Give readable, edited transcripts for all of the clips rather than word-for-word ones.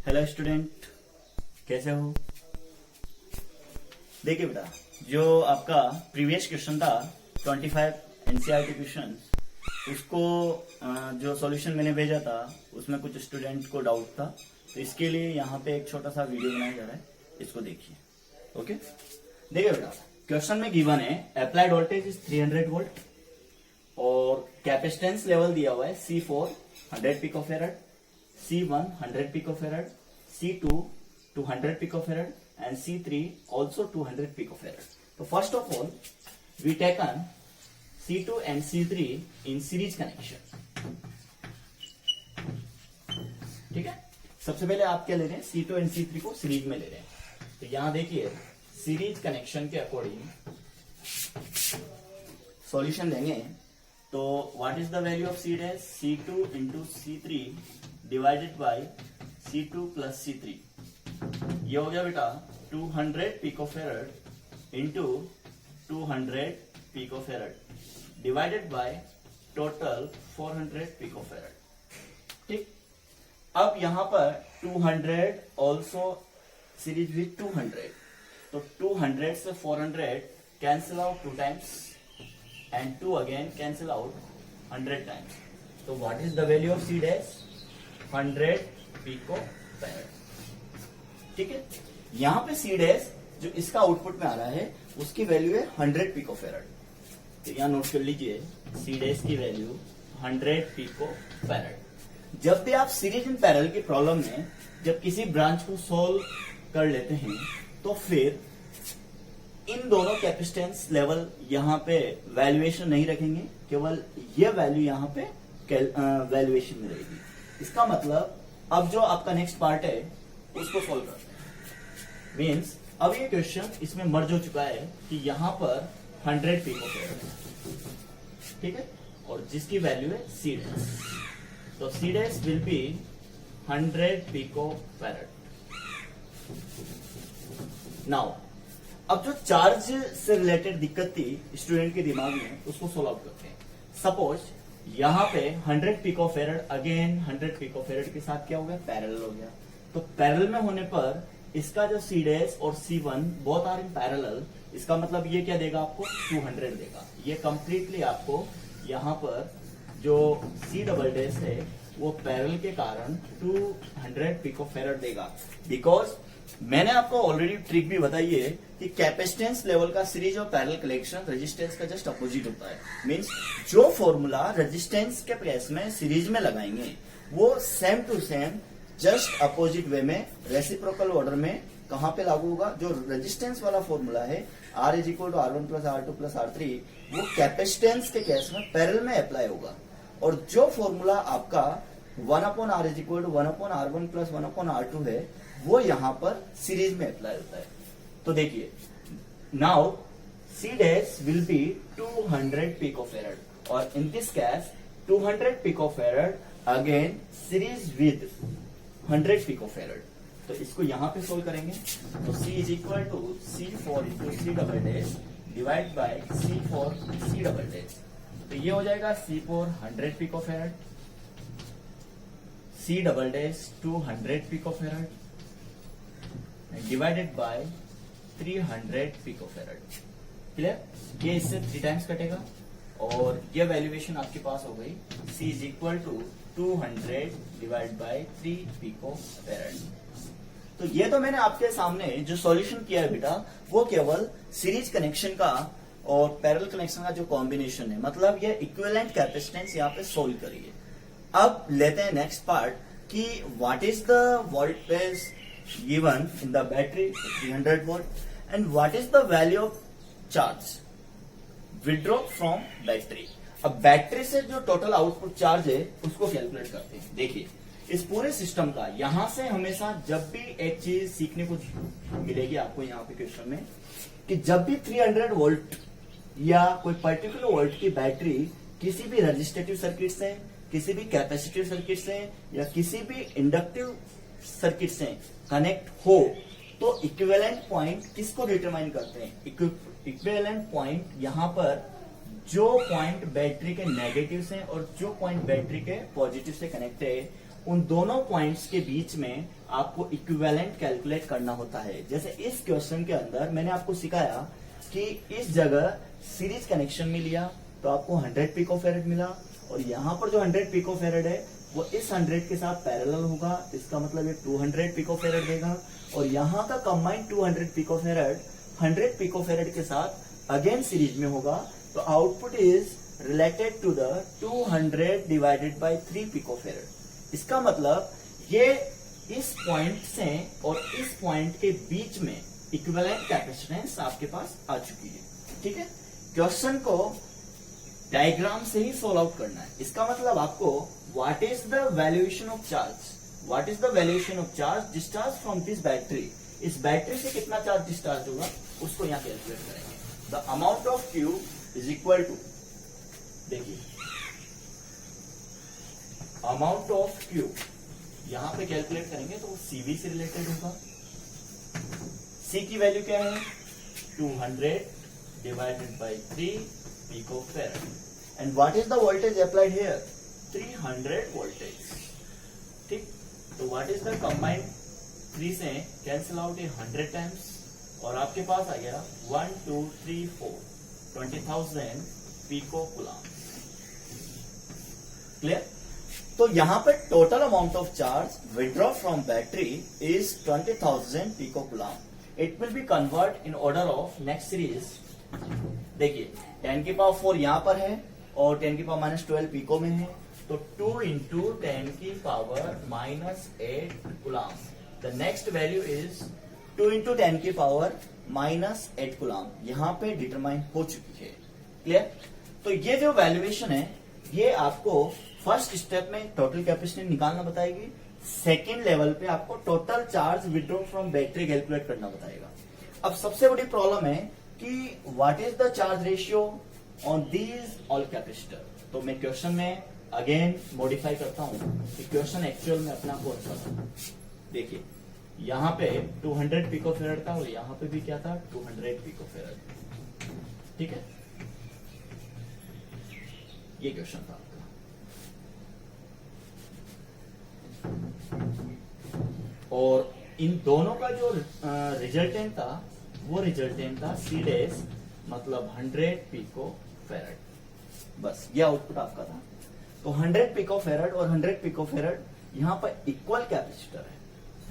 Hello student, कैसे हो? देखिए बेटा, जो आपका प्रीवियस क्वेश्चन था 25 एनसीईआरटी क्वेश्चन, उसको जो सॉल्यूशन मैंने भेजा था उसमें कुछ स्टूडेंट को डाउट था, तो इसके लिए यहाँ पे एक छोटा सा वीडियो बनाया जा रहा है, इसको देखिए। ओके, देखिए बेटा, क्वेश्चन में गिवन है अप्लाइड वोल्टेज इज 300 वोल्ट और कैपेसिटेंस लेवल दिया हुआ है C4 100 पिकोफैरड, C1 100 पिकोफैरड, C2 200 पिकोफैरड and C3 also 200 picofarad. So first of all, we taken C2 and C3 in series connection. ठीक है, सबसे पहले आप क्या ले रहे हैं, C2 and C3 को सीरीज में ले रहे हैं। तो यहां देखिए सीरीज कनेक्शन के अकॉर्डिंग सॉल्यूशन देंगे। तो what is the value of C dash, C2 into C3 divided by C2 plus C3। ये हो गया बेटा 200 पिकोफैरड into 200 picofarad divided by total 400 पिकोफैरड। ठीक, अब यहां पर 200 ऑल्सो सीरीज विथ 200, तो 200 से 400 cancel out 2 times and 2 again cancel out 100 times. तो what is the value of C dash, 100 picofarad. ठीक है, यहां पे C डैश जो इसका आउटपुट में आ रहा है उसकी वैल्यू है 100 पिकोफैरड। तो यहां नोट कर लीजिए C डैश की वैल्यू 100 पिकोफैरड। जब भी आप सीरीज इन पैरेलल की प्रॉब्लम में जब किसी ब्रांच को सॉल्व कर लेते हैं तो फिर इन दोनों कैपेसिटेंस लेवल यहां पे वैल्यूएशन नहीं रखेंगे, केवल ये वैल्यू यहां पे वैल्यूएशन में रहेगी। इसका मतलब अब जो आपका नेक्स्ट पार्ट है उसको सॉल्व करते हैं। मीन्स अब ये क्वेश्चन इसमें मर्ज हो चुका है कि यहां पर 100 पिकोफैरड, ठीक है, और जिसकी वैल्यू है C डैश। तो C dash will be 100 picofarad. Now अब जो चार्ज से रिलेटेड दिक्कत थी स्टूडेंट के दिमाग में, उसको सॉल्व आउट करते हैं। सपोज यहां पे 100 पिकोफैरड अगेन 100 पिकोफैरड के साथ क्या हो गया, पैरेलल हो गया। तो पैरेलल में होने पर इसका जो C डैश और C1 both are in parallel, इसका मतलब ये क्या देगा आपको, 200 देगा। ये कंप्लीटली आपको यहाँ पर जो C डबल डैश है वो पैरेलल के कारण 200 पिकोफैरड देगा। बिकॉज मैंने आपको ऑलरेडी ट्रिक भी बताई है कि कैपेसिटेंस लेवल का सीरीज और पैरेलल कलेक्शन रेजिस्टेंस का जस्ट अपोजिट होता है। मींस जो फॉर्मूला रेजिस्टेंस के प्लेस में सीरीज में लगाएंगे वो same to same just opposite way में रेसिप्रोकल ऑर्डर में कहां पे लागू होगा। जो रेजिस्टेंस वाला फॉर्मूला है R is equal to R1 plus R2 plus R3, वो कैपेसिटेंस के केस में पैरेलल में अप्लाई होगा। और जो फॉर्मूला आपका 1/R is equal to 1/R1 plus 1/R2 है वो यहां पर सीरीज में अप्लाई होता है। तो देखिए now C dash will be 200 picofarad और in this case 200 picofarad again series with 100 picofarad. तो इसको यहां पे सोल्व करेंगे। तो C is equal to C4 into C double dash divide by C4 C double dash. तो ये हो जाएगा C4 100 picofarad, C double dash 200 picofarad divided by 300 picofarad. Clear, ये इससे 3 टाइम्स कटेगा और ये वैल्यूएशन आपके पास हो गई C is equal to 200 divide by 3 picofarad. तो ये तो मैंने आपके सामने जो सॉल्यूशन किया है बेटा वो केवल सीरीज कनेक्शन का और पैरेलल कनेक्शन का जो कॉम्बिनेशन है, मतलब ये इक्विवेलेंट कैपेसिटेंस यहाँ पे सोल्व करिए। अब लेते हैं नेक्स्ट पार्ट कि what is the voltage given in the battery 300 volt and what is the value of charge withdraw from battery. अब बैटरी से जो टोटल आउटपुट चार्ज है उसको कैलकुलेट करते हैं। देखिए इस पूरे सिस्टम का यहां से हमेशा जब भी एक चीज सीखने को मिलेगी आपको यहाँ पे क्वेश्चन में कि जब भी 300 वोल्ट या कोई पर्टिकुलर वोल्ट की बैटरी किसी भी रजिस्टेटिव सर्किट से, किसी भी कैपेसिटिव सर्किट से या किसी भी इंडक्टिव सर्किट से कनेक्ट हो तो इक्विवेलेंट पॉइंट किसको डिटरमाइन करते हैं। इक्विवेलेंट पॉइंट यहां पर जो पॉइंट बैटरी के नेगेटिव से और जो पॉइंट बैटरी के पॉजिटिव से कनेक्ट है उन दोनों पॉइंट्स के बीच में आपको इक्विवेलेंट कैलकुलेट करना होता है। जैसे इस क्वेश्चन के अंदर मैंने आपको सिखाया कि इस जगह सीरीज कनेक्शन में लिया तो आपको 100 पिकोफैरेड मिला, और यहां पर जो 100 पिकोफैरेड है वो इस 100 के साथ पैरेलल होगा, इसका मतलब ये 200 पिकोफैरेड देगा। और यहां का कंबाइंड 200 पिकोफैरेड 100 पिकोफैरेड के साथ अगेन सीरीज में होगा, तो output is related to the 200 divided by 3 picofarad. इसका मतलब ये इस पॉइंट से और इस पॉइंट के बीच में इक्विवेलेंट कैपेसिटेंस आपके पास आ चुकी है। ठीक है, क्वेश्चन को डायग्राम से ही सॉल्व आउट करना है। इसका मतलब आपको what is the valuation of charge, what is the valuation of charge discharge from this battery, इस बैटरी से कितना चार्ज डिस्चार्ज होगा उसको यहां कैलकुलेट करेंगे। The amount of Q is equal to, देखिए अमाउंट ऑफ क्यू यहां पे कैलकुलेट करेंगे तो वो सीवी से रिलेटेड होगा। सी की वैल्यू क्या है 200 divided by 3 picofarad, and what is the voltage applied here 300 voltage. ठीक, तो व्हाट इज द कंबाइंड 3 से कैंसिल आउट 100 टाइम्स और आपके पास आ गया 1 2 3 4 20,000 पिको कूलम्ब। क्लियर? तो यहां पर total amount of charge withdraw from battery is 20,000 pico coulomb. It will be convert in order of next series. देखिए 10 की पावर 4 यहां पर है और 10 की पावर -12 पिको में है, तो 2 इंटू 10 की power -8 coulomb. The next value is 2 into 10 की पावर -8 कूलम्ब, यहां पे डिटरमाइन हो चुकी है। क्लियर? तो ये जो वैल्यूएशन है ये आपको फर्स्ट स्टेप में टोटल कैपेसिटी निकालना बताएगी, सेकेंड लेवल पे आपको total charge withdraw from battery calculate करना बताएगा। अब सबसे बड़ी प्रॉब्लम है कि what is the charge ratio on these all capacitor. तो मैं क्वेश्चन में अगेन मॉडिफाई करता हूं कि क्वेश्चन एक्चुअल में अपना कौन सा था। देखिए यहां पे 200 पिकोफैरेड था और यहां पे भी क्या था 200 पिकोफैरेड। ठीक है, ये क्वेश्चन था आपका। और इन दोनों का जो रिजल्टेंट था वो रिजल्टेंट था सी डैश, मतलब 100 पिकोफैरेड। बस ये आउटपुट आपका था। तो 100 पिकोफैरेड और 100 पिकोफैरेड यहां पर इक्वल कैपेसिटर है।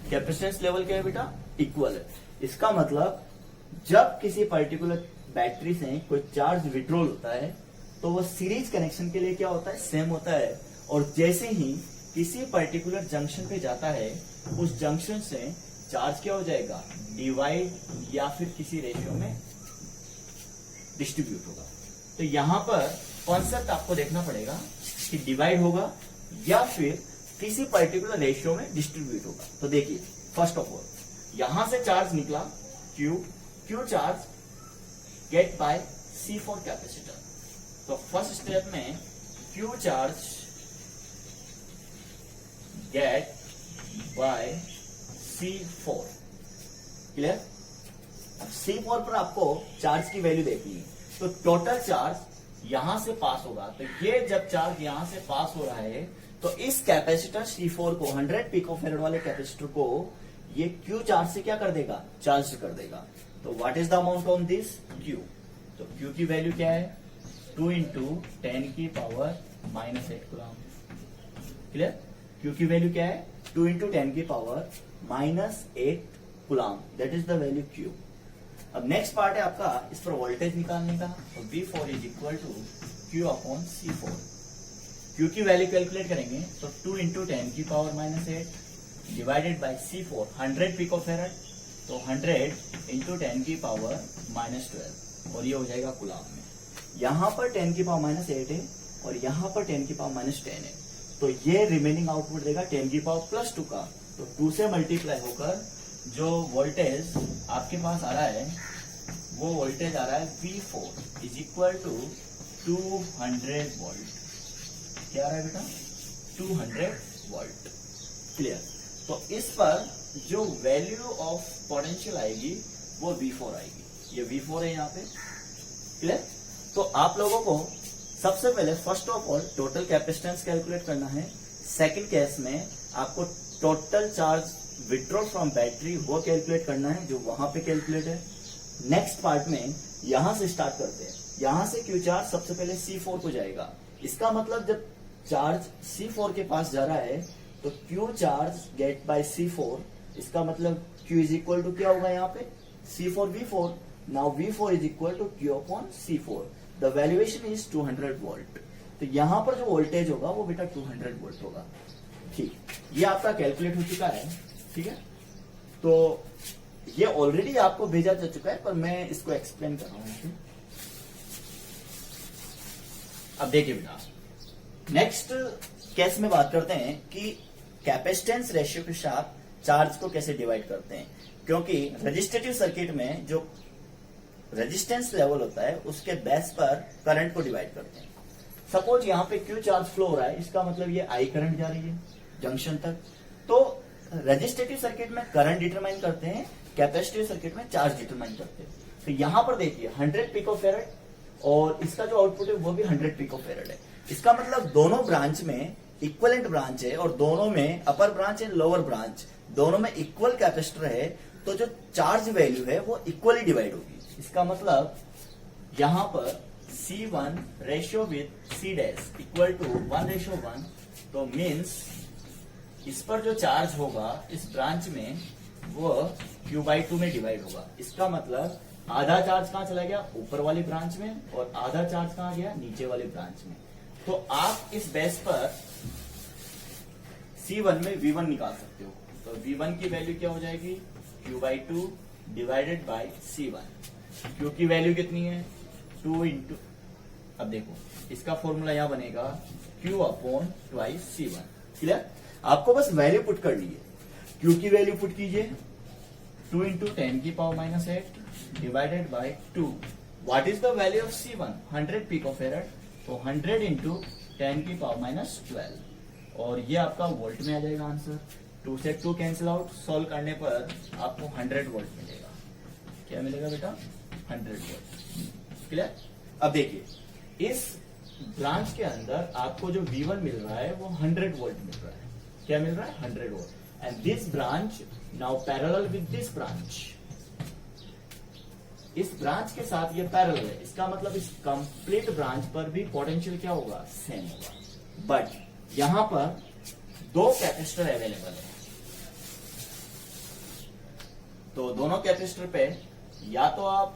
कैपेसिटेंस लेवल क्या है बेटा इक्वल है। इसका मतलब जब किसी पर्टिकुलर बैटरी से कोई चार्ज विड्रॉल होता है तो वो सीरीज कनेक्शन के लिए क्या होता है सेम होता है, और जैसे ही किसी पर्टिकुलर जंक्शन पे जाता है उस जंक्शन से चार्ज क्या हो जाएगा डिवाइड या फिर किसी रेशियो में डिस्ट्रीब्यूट होगा। तो यहां पर कॉन्सेप्ट आपको देखना पड़ेगा कि डिवाइड होगा या फिर किसी पर्टिकुलर रेशियो में डिस्ट्रीब्यूट होगा। तो देखिए फर्स्ट ऑफ ऑल यहां से चार्ज निकला Q charge get by C4 capacitor. तो फर्स्ट स्टेप में Q charge get by C4। Clear? अब C4 पर आपको चार्ज की वैल्यू देखनी है, तो टोटल चार्ज यहां से पास होगा। तो ये जब चार्ज यहां से पास हो रहा है तो इस कैपेसिटर C4 को 100 पिकोफैरेड वाले कैपेसिटर को ये क्यू चार्ज से क्या कर देगा चार्ज कर देगा। तो what is the amount on this Q. तो क्यू की वैल्यू क्या है 2 इंटू 10 की पावर -8 कूलम्ब। क्लियर? क्यू की वैल्यू क्या है 2 इंटू 10 की power -8 coulomb, that is the value Q. अब नेक्स्ट पार्ट है आपका इस पर वोल्टेज निकालने का। तो V4 is equal to Q upon C4। Q की वैल्यू कैलकुलेट करेंगे तो 2 इंटू 10 की power -8 divided by C4 100 picofarad, तो 100 इंटू 10 की पावर -12 और ये हो जाएगा कूलम्ब में। यहां पर 10 की पावर -8 है और यहां पर 10 की पावर -10 है, तो ये रिमेनिंग आउटपुट देगा 10 की पावर +2 का। तो 2 से मल्टीप्लाई होकर जो वोल्टेज आपके पास आ रहा है वो वोल्टेज आ रहा है V4 is equal to 200 volt. क्या आ रहा है बेटा 200 वोल्ट। क्लियर? तो इस पर जो वैल्यू ऑफ पोटेंशियल आएगी वो V4 आएगी। ये V4 है यहाँ पे। क्लियर? तो आप लोगों को सबसे पहले first of all total capacitance calculate करना है। सेकंड केस में आपको total charge withdraw from battery वो कैलकुलेट करना है जो वहां पे कैलकुलेट है। नेक्स्ट पार्ट में यहां से स्टार्ट करते हैं। यहां से क्यू चार्ज सबसे पहले C4 को जाएगा। इसका मतलब जब चार्ज C4 के पास जा रहा है तो Q charge get by C4, इसका मतलब Q इज इक्वल टू क्या होगा यहाँ पे C4 V4। Now V4 is equal to Q upon C4। The valuation is 200 volt. तो यहां पर जो वोल्टेज होगा वो बेटा 200 वोल्ट होगा। ठीक, ये आपका कैलकुलेट हो चुका है। ठीक है, तो ये ऑलरेडी आपको भेजा जा चुका है पर मैं इसको एक्सप्लेन कर रहा हूं। अब देखिए बेटा, नेक्स्ट केस में बात करते हैं कि कैपेसिटेंस रेशियो के साथ चार्ज को कैसे डिवाइड करते हैं, क्योंकि रजिस्ट्रेटिव सर्किट में जो रेजिस्टेंस लेवल होता है उसके बेस पर करंट को डिवाइड करते हैं। सपोज यहाँ पे क्यू चार्ज फ्लो हो रहा है, इसका मतलब ये आई करंट जा रही है जंक्शन तक। तो रजिस्ट्रेटिव सर्किट में करंट डिटरमाइन करते हैं, कैपेसिटिव सर्किट में चार्ज डिटरमाइन करते हैं। तो यहां पर देखिए 100 पिकोफैरेड और इसका जो आउटपुट है वो भी 100 पिकोफैरेड है। इसका मतलब दोनों ब्रांच में इक्वलेंट ब्रांच है और दोनों में अपर ब्रांच एंड लोअर ब्रांच दोनों में इक्वल कैपेसिटर है, तो जो चार्ज वैल्यू है वो इक्वली डिवाइड होगी। इसका मतलब यहां पर C1 ratio with C dash equal to 1:1, तो मीन्स इस पर जो चार्ज होगा इस ब्रांच में वो Q/2 में डिवाइड होगा। इसका मतलब आधा चार्ज कहां चला गया, ऊपर वाली ब्रांच में, और आधा चार्ज कहां गया, नीचे वाली ब्रांच में। तो आप इस बेस पर C1 में V1 निकाल सकते हो। तो V1 की वैल्यू क्या हो जाएगी, Q/2 divided by C1। Q की वैल्यू कितनी है, 2 इंटू, अब देखो इसका फॉर्मूला यहां बनेगा Q upon twice C1। Clear, आपको बस वैल्यू पुट करनी है। Q की वैल्यू पुट कीजिए 2 into 10⁻⁸ divided by 2। What is the value of C1, 100 picofarad, तो 100 इंटू 10⁻12 और ये आपका वोल्ट में आ जाएगा आंसर। 2 से 2 कैंसिल आउट, सॉल्व करने पर आपको 100 वोल्ट मिलेगा। क्या मिलेगा बेटा, 100 वोल्ट। क्लियर, अब देखिए इस ब्रांच के अंदर आपको जो V1 मिल रहा है वो 100 वोल्ट मिल रहा है। क्या मिल रहा है, 100 volt. And this branch now parallel with this branch, इस ब्रांच के साथ ये पैरेलल है। इसका मतलब इस कंप्लीट ब्रांच पर भी पोटेंशियल क्या होगा, सेम होगा। बट यहां पर 2 कैपेसिटर अवेलेबल है, तो दोनों कैपेसिटर पे या तो आप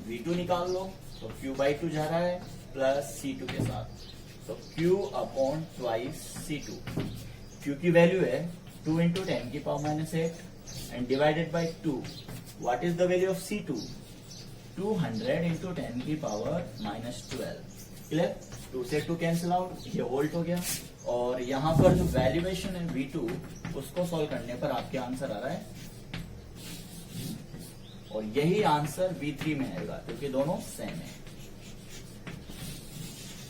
V2 निकाल लो, तो Q/2 जा रहा है प्लस C2 के साथ, तो Q upon twice C2। Q की वैल्यू है 2 into 10⁻⁸ and divided by 2। What is the value of C2, 200 into 10⁻⁻12। Clear, 2 से 2 कैंसिल आउट, ये वोल्ट हो गया। और यहां पर जो वैल्यूएशन है V2 उसको सॉल्व करने पर आपके आंसर आ रहा है, और यही आंसर V3 में आएगा क्योंकि दोनों सेम है।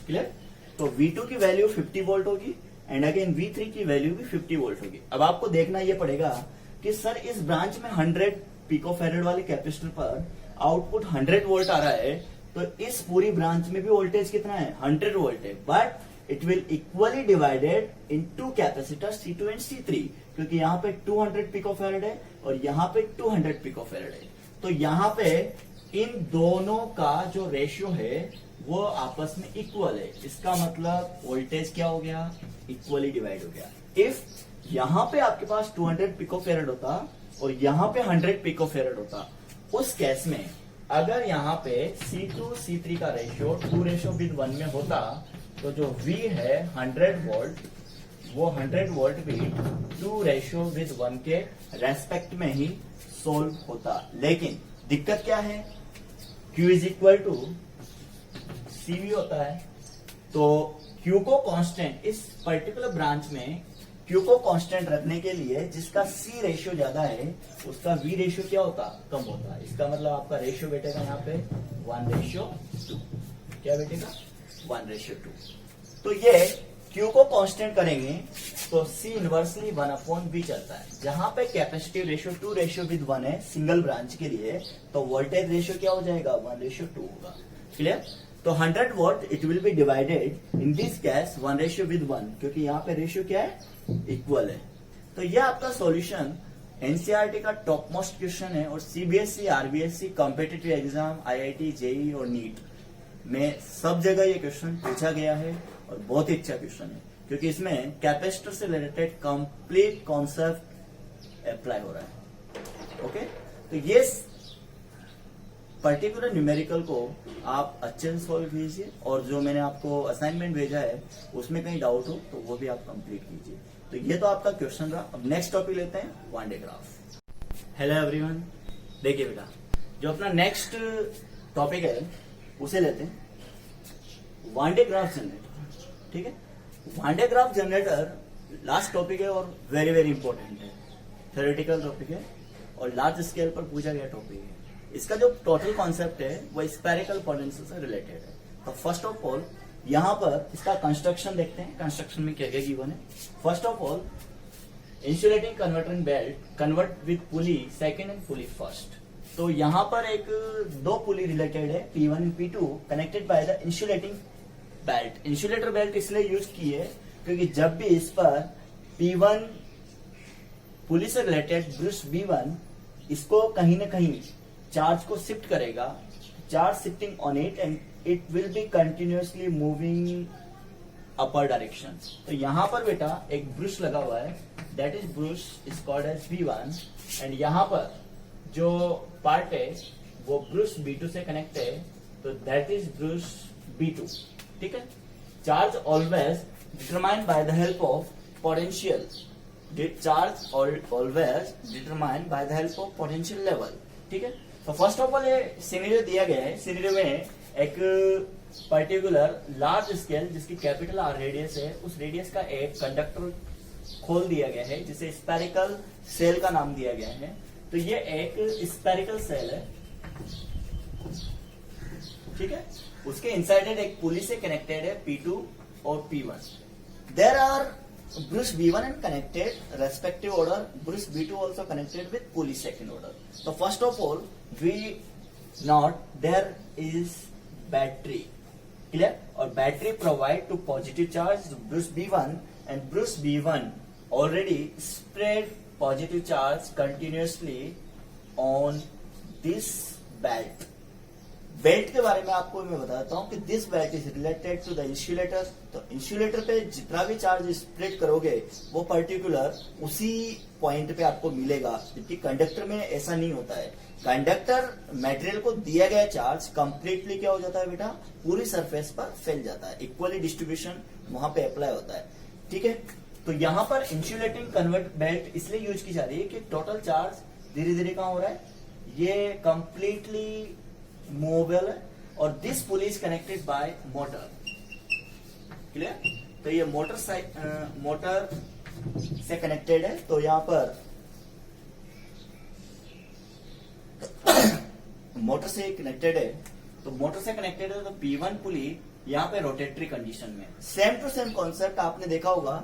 क्लियर, तो V2 की वैल्यू 50 वोल्ट होगी एंड अगेन V3 की वैल्यू भी 50 वोल्ट होगी। अब आपको देखना यह पड़ेगा कि सर इस ब्रांच में 100 पिकोफैरेड वाले कैपेसिटर पर आउटपुट 100 वोल्ट आ रहा है, तो इस पूरी ब्रांच में भी वोल्टेज कितना है, 100 वोल्ट है। But it will equally divided in 2 capacitor C2 and C3, क्योंकि यहाँ पे 200 पिकोफैरेड है और यहाँ पे 200 पिकोफैरेड है। तो यहाँ पे इन दोनों का जो रेशियो है वो आपस में इक्वल है। इसका मतलब वोल्टेज क्या हो गया, इक्वली डिवाइड हो गया। इफ यहाँ पे आपके पास 200 पिकोफैरेड होता और यहाँ पे 100 पिकोफैरेड होता, उस केस में अगर यहाँ पे C2 C3 का रेशियो 2:1 में होता, तो जो V है 100 वोल्ट, वो 100 वोल्ट भी 2:1 के रेस्पेक्ट में ही सोल्व होता। लेकिन दिक्कत क्या है, Q is equal to CV होता है, तो Q को कांस्टेंट, इस पर्टिकुलर ब्रांच में Q को कांस्टेंट रखने के लिए जिसका C रेशियो ज्यादा है उसका V रेशियो क्या होता, कम होता है। इसका मतलब आपका रेशियो बैठेगा यहाँ पे 1:2। क्या बैठेगा, 1:2। तो ये Q को कांस्टेंट करेंगे तो C इनवर्सली 1/V चलता है। जहां पे कैपेसिटिव रेशियो 2:1 है सिंगल ब्रांच के लिए, तो वोल्टेज रेशियो क्या हो जाएगा, 1:2 होगा। क्लियर, तो 100 what it will B divided in this case 1:1, क्योंकि यहाँ पे रेशियो क्या है, इक्वल है। तो ये आपका सॉल्यूशन एनसीईआरटी का टॉप मोस्ट क्वेश्चन है, और CBSE, RBSE, competitive exam, IIT, JEE और नीट में सब जगह ये क्वेश्चन पूछा गया है, और बहुत ही अच्छा क्वेश्चन है, क्योंकि इसमें कैपेसिटर से रिलेटेड कंप्लीट कॉन्सेप्ट अप्लाई हो रहा है। ओके, तो ये पर्टिकुलर न्यूमेरिकल को आप अच्छे से सॉल्व कीजिए, और जो मैंने आपको असाइनमेंट भेजा है उसमें कहीं डाउट हो तो वो भी आप कंप्लीट कीजिए। तो ये तो आपका क्वेश्चन रहा। अब नेक्स्ट टॉपिक लेते हैं, one de graph. Hello everyone, देखिए बेटा, जो अपना नेक्स्ट टॉपिक है उसे लेते हैं, वन डे ग्राफ जनरेटर। ठीक है, one de Graaff generator last topic है और वेरी वेरी इंपॉर्टेंट है, थ्योरेटिकल टॉपिक है और लार्ज स्केल पर पूछा गया टॉपिक है। इसका जो टोटल कॉन्सेप्ट है वो स्पेरिकल पोटेंशियल से रिलेटेड है। तो फर्स्ट ऑफ ऑल यहाँ पर इसका कंस्ट्रक्शन देखते हैं, कंस्ट्रक्शन में क्या क्या गिवन है। First of all, insulating converter in belt convert with pulley second and pulley first. तो यहाँ पर एक दो पुली रिलेटेड है, P1 and P2 connected by the insulating belt. Insulator belt इसलिए यूज की है क्योंकि जब भी इस पर P1 पुली से रिलेटेड ब्रश B1 इसको कहीं ना कहीं चार्ज को शिफ्ट करेगा, charge shifting on it and it will be continuously moving upper direction. तो यहाँ पर बेटा एक ब्रश लगा हुआ है, that is brush is called as B1, and यहाँ पर जो पार्ट है वो ब्रश B2 से कनेक्ट है, तो दैट इज ब्रश B2। ठीक है, charge always determined by the help of potential, charge always determined by the help of potential level. ठीक है, तो फर्स्ट ऑफ ऑल ये सिनेरियो दिया गया है। सिनेरियो में एक पर्टिकुलर लार्ज स्केल जिसकी कैपिटल आर रेडियस है, उस रेडियस का एक कंडक्टर खोल दिया गया है जिसे स्पेरिकल सेल का नाम दिया गया है। तो ये एक स्पेरिकल सेल है, ठीक है, उसके इनसाइडेड एक पुली से कनेक्टेड है P2 और P1। There are brush B1 and connected respective order, brush B2 also connected with pulley second order. So first of all, we note there is battery, clear? और battery provide to positive charge brush B1, and brush B1 already spread positive charge continuously on this belt. Belt के बारे में आपको मैं बताता हूं कि this belt is related to the insulator. तो इंसुलेटर पे जितना भी चार्ज स्प्रेड करोगे वो पर्टिकुलर उसी पॉइंट पे आपको मिलेगा, जबकि कंडक्टर में ऐसा नहीं होता है। कंडक्टर मटेरियल को दिया गया चार्ज कंप्लीटली क्या हो जाता है बेटा, पूरी सरफेस पर फैल जाता है, इक्वली डिस्ट्रीब्यूशन वहां पे अप्लाई होता है। ठीक है, तो यहाँ पर इंसुलेटिंग कन्वर्ट बेल्ट इसलिए यूज की जा रही है कि टोटल चार्ज धीरे धीरे कहां हो रहा है, ये कंप्लीटली मूवेबल है, और this pulley is connected by motor. Clear? तो ये मोटर से कनेक्टेड है। तो यहां पर मोटर से कनेक्टेड है, तो मोटर से कनेक्टेड है, तो P1 पुली यहाँ पे रोटेटरी कंडीशन में। सेम टू सेम कॉन्सेप्ट आपने देखा होगा,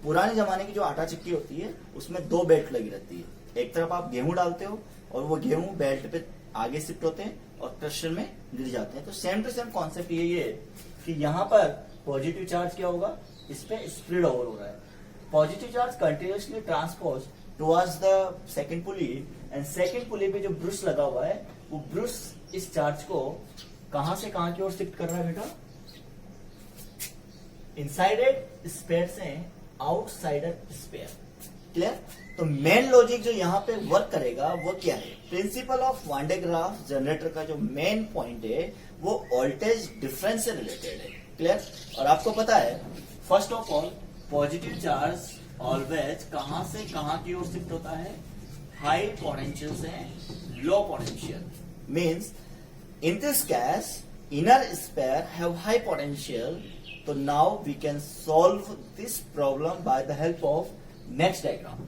पुराने जमाने की जो आटा चक्की होती है उसमें दो बेल्ट लगी रहती है। एक तरफ आप गेहूं डालते हो और वो गेहूं बेल्ट पे आगे शिफ्ट होते हैं और क्रशर में गिर जाते हैं। तो सेम टू सेम कॉन्सेप्ट यही है कि यहाँ पर पॉजिटिव चार्ज क्या होगा, इस पे स्प्रेड ओवर हो रहा है। Positive charge continuously transpose towards the second pulley, and second pulley पे जो ब्रश लगा हुआ है वो ब्रश इस चार्ज को कहां से कहां की ओर शिफ्ट कर रहा है बेटा, इनसाइडेड स्पेयर से आउटसाइडर स्पेयर। क्लियर? तो मेन लॉजिक जो यहाँ पे वर्क करेगा वो क्या है, principle of one de Graaff generator का जो मेन पॉइंट है वो वोल्टेज डिफरेंस से रिलेटेड है। क्लियर? और आपको पता है first of all positive charge always कहां से कहां की ओर शिफ्ट होता है, हाई पोटेंशियल से low potential. Means in this case inner sphere have high potential. तो now we can solve this problem by the help of next diagram.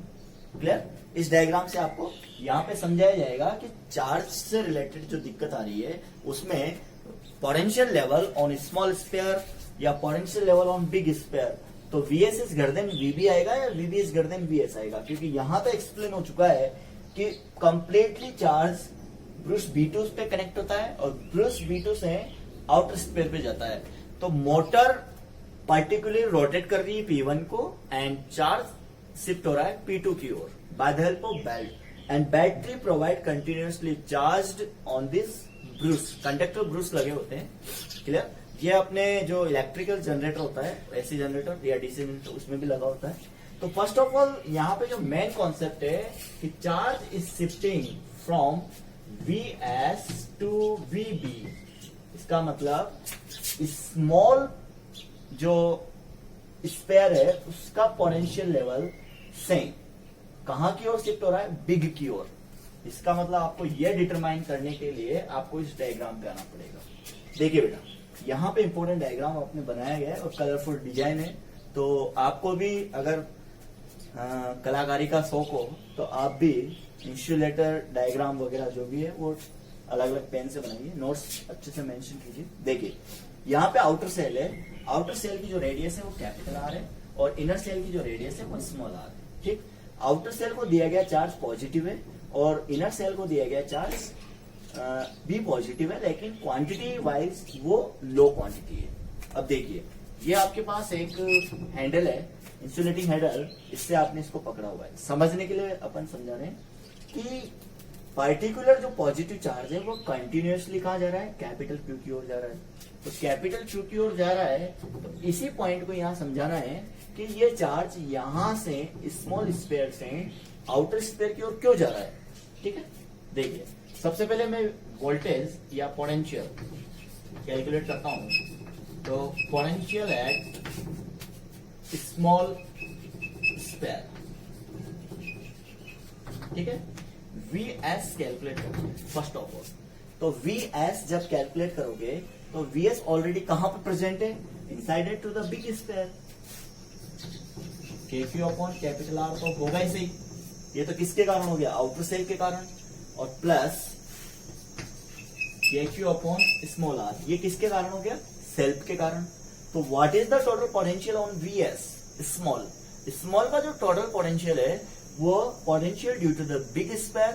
Clear? इस diagram से आपको यहाँ पे समझाया जाएगा कि चार्ज से रिलेटेड जो दिक्कत आ रही है उसमें potential level on small sphere या potential level on big sphere, तो VS is greater than VB आएगा या VB is greater than VS आएगा, क्योंकि यहाँ पे एक्सप्लेन हो चुका है कि कंप्लीटली चार्ज ब्रश B2 पे कनेक्ट होता है और ब्रश B2 से आउटर स्फीयर पे जाता है। तो मोटर पार्टिकुलरली रोटेट कर रही है P1 को एंड चार्ज शिफ्ट हो रहा है P2 की ओर by the help of belt and battery provide continuously charged on this brush. Conductor brush लगे होते हैं, क्लियर। ये अपने जो इलेक्ट्रिकल जनरेटर होता है, एसी जनरेटर या डीसी जनरेटर, उसमें भी लगा होता है। तो फर्स्ट ऑफ ऑल यहाँ पे जो मेन कॉन्सेप्ट है कि charge is shifting from Vs to Vb। इसका मतलब स्मॉल जो स्पेयर है उसका पोटेंशियल लेवल सेम कहां की ओर शिफ्ट हो रहा है, बिग की ओर। इसका मतलब आपको यह डिटरमाइन करने के लिए आपको इस डायग्राम पे आना पड़ेगा। देखिए बेटा, यहाँ पे इंपॉर्टेंट डायग्राम आपने बनाया गया है और कलरफुल डिजाइन है। तो आपको भी अगर कलाकारी का शौक हो तो आप भी इंसुलेटर डायग्राम वगैरह जो भी है वो अलग अलग पेन से बनाइए, नोट्स अच्छे से मेंशन कीजिए। देखिए यहाँ पे आउटर सेल है, आउटर सेल की जो रेडियस है वो कैपिटल आर है और इनर सेल की जो रेडियस है वो स्मॉल आर है, ठीक। आउटर सेल को दिया गया चार्ज पॉजिटिव है और इनर सेल को दिया गया चार्ज भी पॉजिटिव है, लेकिन क्वांटिटी वाइज वो लो क्वांटिटी है। अब देखिए ये आपके पास एक हैंडल है, इंसुलेटिंग हैंडल, इससे आपने इसको पकड़ा हुआ है। समझने के लिए अपन समझा रहे हैं कि पार्टिकुलर जो पॉजिटिव चार्ज है वो कंटिन्यूअसली कहाँ जा रहा है, कैपिटल क्यू की ओर जा रहा है। तो कैपिटल क्यू की ओर जा रहा है, तो इसी पॉइंट को यहाँ समझाना है कि ये चार्ज यहां से स्मॉल स्फीयर से आउटर स्फीयर की ओर क्यों जा रहा है, ठीक है। देखिए सबसे पहले मैं वोल्टेज या पोटेंशियल कैलकुलेट करता हूं। तो पोटेंशियल एट स्मॉल स्फीयर, ठीक है। Vs कैलकुलेट करोगे फर्स्ट ऑफ ऑल। तो Vs जब कैलकुलेट करोगे तो Vs ऑलरेडी कहां पर प्रेजेंट है, inside it to the big sphere. KQ upon capital R तो होगा ही सही। ये तो किसके कारण हो गया, आउटर सेल के कारण, और plus KQ upon small r, ये किसके कारण हो गया, सेल्फ के कारण। तो what is the total potential on Vs small, small का जो टोटल पोटेंशियल है वो potential due to the big sphere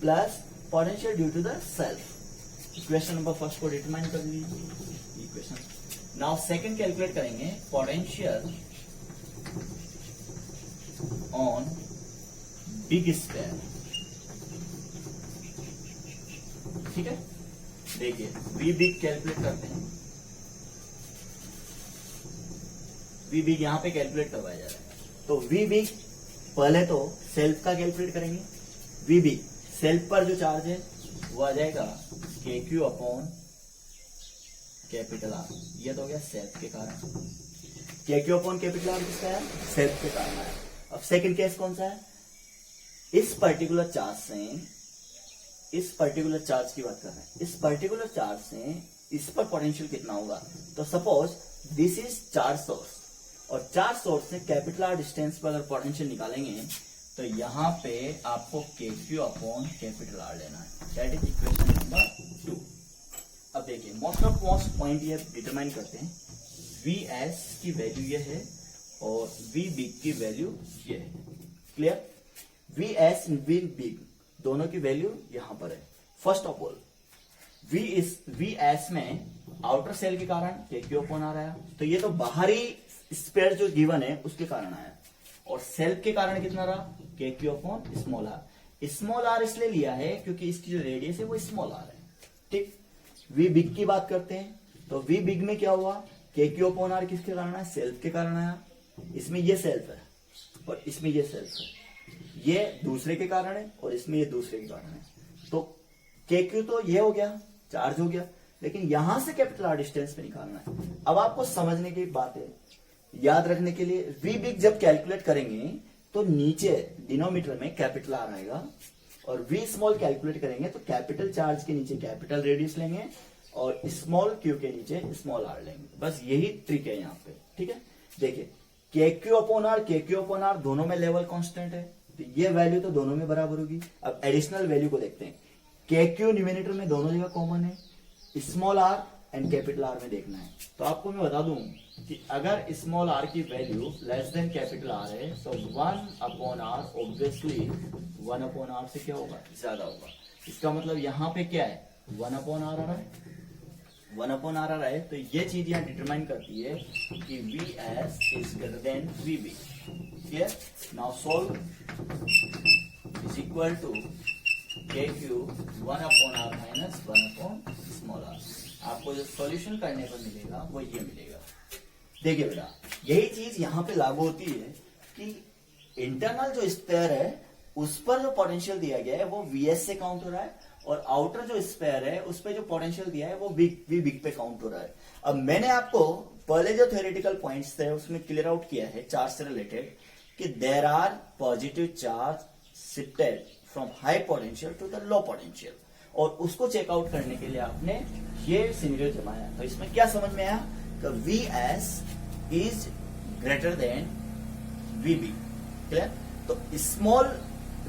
plus potential due to the self. Equation number first को डिटरमाइन कर लीजिए इक्वेशन। नाउ सेकंड कैलकुलेट करेंगे potential on big sphere, ठीक है। देखिए वी बिग कैलकुलेट करते हैं, वी बिग यहां पे कैलकुलेट करवाया जा रहा है। तो वी बिग पहले तो सेल्फ का कैलकुलेट करेंगे। वी बिग सेल्फ पर जो चार्ज है वो आ जाएगा KQ अपॉन कैपिटल R। ये तो हो गया सेल्फ के कारण। KQ अपॉन कैपिटल R किसका है, सेल्फ के कारण है। अब सेकंड केस कौन सा है, इस पर्टिकुलर चार्ज से, इस पर्टिकुलर चार्ज की बात कर रहे हैं, इस पर्टिकुलर चार्ज से इस पर पोटेंशियल कितना होगा। तो suppose this is charge source और चार्ज सोर्स से कैपिटल R डिस्टेंस पर अगर पोटेंशियल निकालेंगे तो यहां पे आपको KQ अपॉन कैपिटल R लेना है, दैट इज इक्वेशन नंबर 2। अब देखिए मोस्ट पॉइंट ये डिटरमाइन करते हैं। Vs की वैल्यू ये है और V बिग की वैल्यू ये है, क्लियर। Vs V बिग दोनों की वैल्यू यहां पर है। फर्स्ट ऑफ ऑल Vs में आउटर सेल के कारण KQ अपॉन R आया, तो ये तो बाहरी स्पेयर जो गिवन है उसके कारण आया, और सेल्फ के कारण कितना रहा, KQ upon small r। Small r इसलिए लिया है क्योंकि इसकी जो रेडियस है वो स्मॉल r है, ठीक। वी बिग की बात करते हैं तो वी बिग में क्या हुआ, KQ अपॉन R किसके कारण आया, सेल्फ के कारण आया। इसमें ये सेल्फ है और इसमें ये सेल्फ है, ये दूसरे के कारण है और इसमें ये दूसरे के कारण है। तो KQ तो ये हो गया, चार्ज हो गया, लेकिन यहां से कैपिटल R डिस्टेंस पे निकालना है। अब आपको समझने की बात है, याद रखने के लिए, वी बिग जब कैलकुलेट करेंगे तो नीचे डिनोमीटर में कैपिटल R आएगा और वी स्मॉल कैलकुलेट करेंगे तो कैपिटल चार्ज के नीचे कैपिटल रेडियस लेंगे और स्मॉल क्यू के नीचे स्मॉल r लेंगे। बस यही ट्रिक है यहाँ पे, ठीक है। देखिए KQ अपॉन R दोनों में लेवल कांस्टेंट है, तो ये वैल्यू तो दोनों में बराबर होगी। अब एडिशनल वैल्यू को देखते हैं। KQ न्यूमरेटर में दोनों जगह कॉमन है, small r and capital R में देखना है। तो आपको मैं बता दूं कि अगर स्मॉल r की value less than capital R है तो 1 upon R obviously 1 upon R से क्या होगा, ज्यादा होगा। इसका मतलब यहां पे क्या है, 1 अपॉन R आ रहा है, 1 अपॉन आर आर है, तो ये चीज यहाँ डिटरमाइन करती है कि V S is greater than V B. Clear? Now solve is equal to K Q 1 upon R minus 1 upon small R. आपको जो सॉल्यूशन करने पर मिलेगा वो ये मिलेगा। देखिए बेटा, यही चीज यहाँ पे लागू होती है कि इंटरनल जो स्पेयर है उस पर जो पोटेंशियल दिया गया है वो वीएस से काउंट हो रहा है, और आउटर जो स्पेयर है उस पर जो पोटेंशियल दिया है वो वी बिग पे काउंट हो रहा है। अब मैंने आपको पहले जो थ्योरेटिकल पॉइंट्स थे उसमें क्लियर आउट किया है चार्ज से रिलेटेड कि there are positive charge shifted from high potential to the low potential, और उसको चेकआउट करने के लिए आपने ये सिनेरियो जमाया। तो इसमें क्या समझ में आया कि V S is greater than V B. Clear? तो स्मॉल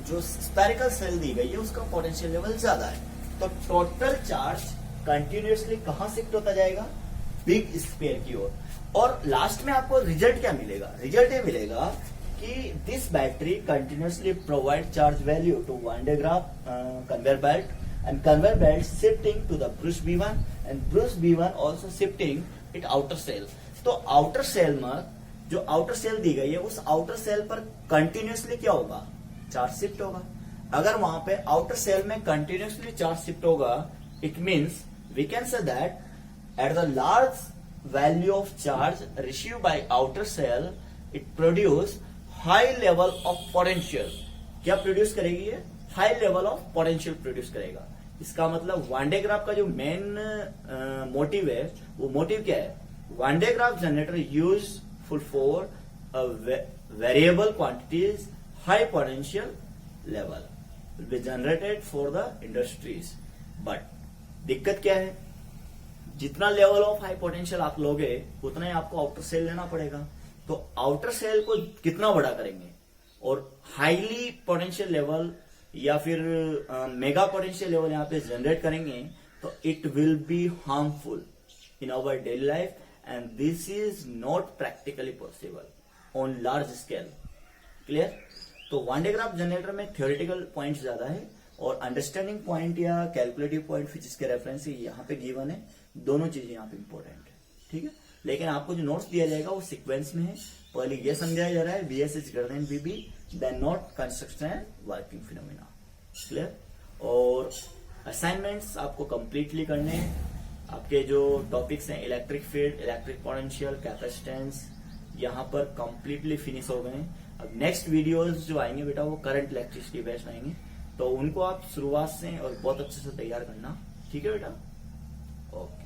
जो स्पेरिकल सेल दी गई है उसका पोटेंशियल लेवल ज्यादा है, तो टोटल चार्ज कंटिन्यूअसली कहां शिफ्ट होता जाएगा? बिग स्पेयर की ओर। और लास्ट में आपको रिजल्ट क्या मिलेगा? रिजल्ट ये मिलेगा कि this battery continuously provide charge value to Van de Graaff conveyor belt, and conveyor belt shifting to the brush B1 and brush B1 also shifting it outer shell. तो outer shell में जो outer cell दी गई है उस outer cell पर continuously क्या होगा? चार्ज शिफ्ट होगा। अगर वहां पे आउटर सेल में कंटिन्यूअसली चार्ज शिफ्ट होगा, it means we can say that at the large value of charge receive by outer shell it produce high level of potential. क्या प्रोड्यूस करेगी ये? High level of potential produce करेगा। इसका मतलब one de graph का जो main motive है वो मोटिव क्या है? One de Graaff generator useful for variable quantities high potential level will be generated for the industries, but दिक्कत क्या है? जितना लेवल ऑफ हाई पोटेंशियल आप लोगे उतना ही आपको आउटर सेल लेना पड़ेगा। तो आउटर सेल को कितना बड़ा करेंगे और हाईली पोटेंशियल लेवल या फिर मेगा पोटेंशियल लेवल यहाँ पे जनरेट करेंगे तो it will be harmful in our daily life, and this is not practically possible on large scale. Clear? तो वन डे ग्राफ जनरेटर में थ्योरेटिकल पॉइंट ज्यादा है और अंडरस्टैंडिंग पॉइंट या कैलकुलेटिव पॉइंट फिजिक्स के रेफरेंस से यहाँ पे गिवन है। दोनों चीजें यहाँ पे इंपॉर्टेंट है। ठीक है? लेकिन आपको जो नोट्स दिया जाएगा वो सीक्वेंस में है। पहले ये समझाया जा रहा है VS is greater than VB, then not construction and working phenomena. Clear? और असाइनमेंट्स आपको कंप्लीटली करने हैं। आपके जो टॉपिक्स हैं electric field, electric potential, capacitance, यहाँ पर कंप्लीटली फिनिश हो गए। अब नेक्स्ट वीडियोस जो आएंगे बेटा वो करंट इलेक्ट्रिसिटी बेस्ड आएंगे, तो उनको आप शुरुआत से और बहुत अच्छे से तैयार करना। ठीक है बेटा? ओके।